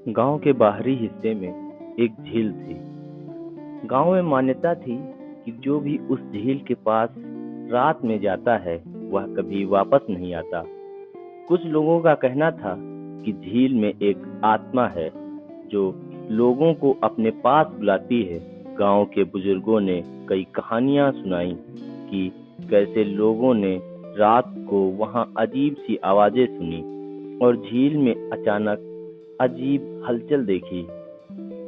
गांव के बाहरी हिस्से में एक झील थी। गांव में मान्यता थी कि जो भी उस झील के पास रात में जाता है वह कभी वापस नहीं आता। कुछ लोगों का कहना था कि झील में एक आत्मा है जो लोगों को अपने पास बुलाती है। गांव के बुजुर्गों ने कई कहानियां सुनाई कि कैसे लोगों ने रात को वहां अजीब सी आवाजें सुनी और झील में अचानक अजीब हलचल देखी।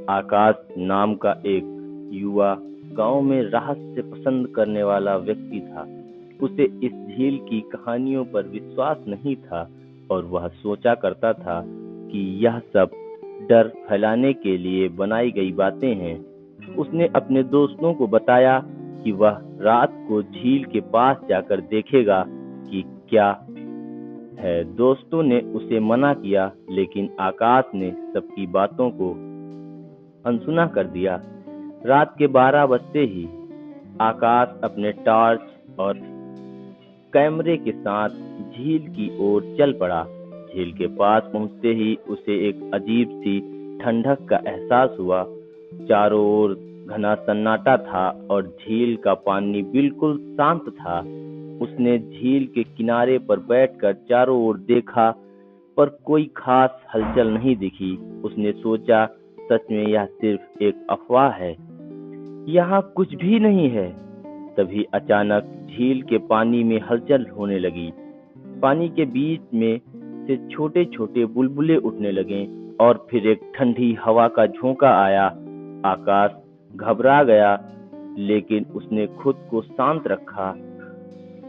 आकाश नाम का एक युवा गांव में रहस्य पसंद करने वाला व्यक्ति था। उसे इस झील की कहानियों पर विश्वास नहीं था और वह सोचा करता था कि यह सब डर फैलाने के लिए बनाई गई बातें हैं। उसने अपने दोस्तों को बताया कि वह रात को झील के पास जाकर देखेगा कि क्या है। दोस्तों ने उसे मना किया, लेकिन आकाश ने सबकी बातों को अनसुना कर दिया। रात के 12 बजते ही आकाश अपने टॉर्च और कैमरे के साथ झील की ओर चल पड़ा। झील के पास पहुंचते ही उसे एक अजीब सी ठंडक का एहसास हुआ। चारों ओर घना सन्नाटा था और झील का पानी बिल्कुल शांत था। उसने झील के किनारे पर बैठकर चारों ओर देखा, पर कोई खास हलचल नहीं दिखी। उसने सोचा, सच में यह सिर्फ एक अफवाह है, यहाँ कुछ भी नहीं है। तभी अचानक झील के पानी में हलचल होने लगी। पानी के बीच में से छोटे छोटे बुलबुले उठने लगे और फिर एक ठंडी हवा का झोंका आया। आकाश घबरा गया, लेकिन उसने खुद को शांत रखा।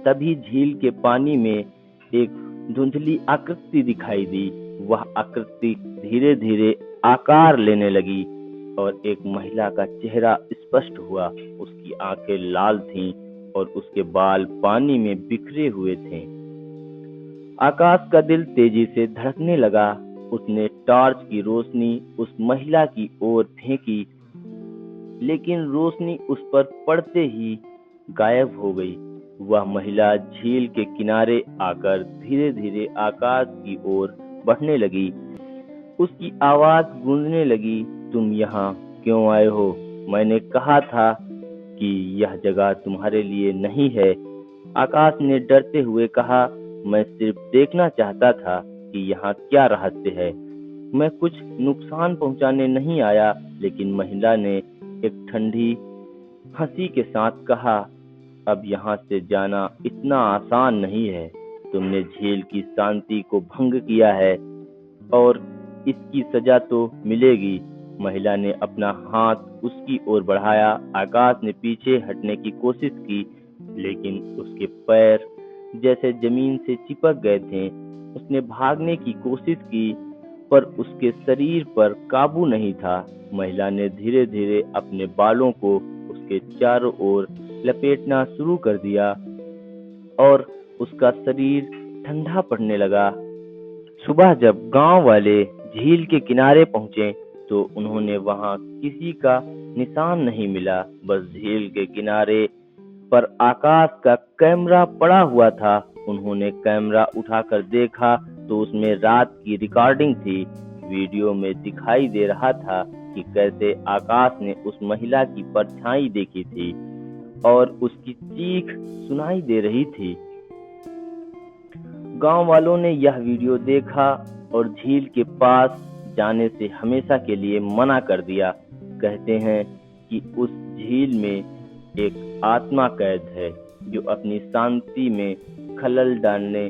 तभी झील के पानी में एक धुंधली आकृति दिखाई दी। वह आकृति धीरे धीरे आकार लेने लगी और एक महिला का चेहरा स्पष्ट हुआ। उसकी आंखें लाल थीं और उसके बाल पानी में बिखरे हुए थे। आकाश का दिल तेजी से धड़कने लगा। उसने टॉर्च की रोशनी उस महिला की ओर फेंकी, लेकिन रोशनी उस पर पड़ते ही गायब हो गई। वह महिला झील के किनारे आकर धीरे धीरे आकाश की ओर बढ़ने लगी। उसकी आवाज गूंजने लगी, तुम यहाँ क्यों आए हो? मैंने कहा था कि यह जगह तुम्हारे लिए नहीं है। आकाश ने डरते हुए कहा, मैं सिर्फ देखना चाहता था कि यहाँ क्या रहस्य है। मैं कुछ नुकसान पहुंचाने नहीं आया। लेकिन महिला ने एक ठंडी हंसी के साथ कहा, अब यहाँ से जाना इतना आसान नहीं है। तुमने झील की शांति को भंग किया है और इसकी सजा तो मिलेगी। महिला ने अपना हाथ उसकी ओर बढ़ाया। आकाश ने पीछे हटने की कोशिश की, लेकिन उसके पैर जैसे जमीन से चिपक गए थे। उसने भागने की कोशिश की, पर उसके शरीर पर काबू नहीं था। महिला ने धीरे धीरे अपने बालों को उसके चारों ओर लपेटना शुरू कर दिया और उसका शरीर ठंडा पड़ने लगा। सुबह जब गांव वाले झील के किनारे पहुंचे तो उन्होंने वहां किसी का निशान नहीं मिला। बस झील के किनारे पर आकाश का कैमरा पड़ा हुआ था। उन्होंने कैमरा उठाकर देखा तो उसमें रात की रिकॉर्डिंग थी। वीडियो में दिखाई दे रहा था कि कैसे आकाश ने उस महिला की परछाई देखी थी और उसकी चीख सुनाई दे रही थी। गांव वालों ने यह वीडियो देखा और झील के पास जाने से हमेशा के लिए मना कर दिया। कहते हैं कि उस झील में एक आत्मा कैद है जो अपनी शांति में खलल डालने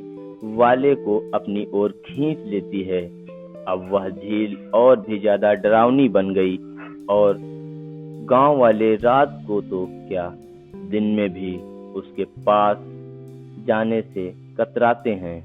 वाले को अपनी ओर खींच लेती है। अब वह झील और भी ज्यादा डरावनी बन गई और गांव वाले रात को तो क्या, दिन में भी उसके पास जाने से कतराते हैं।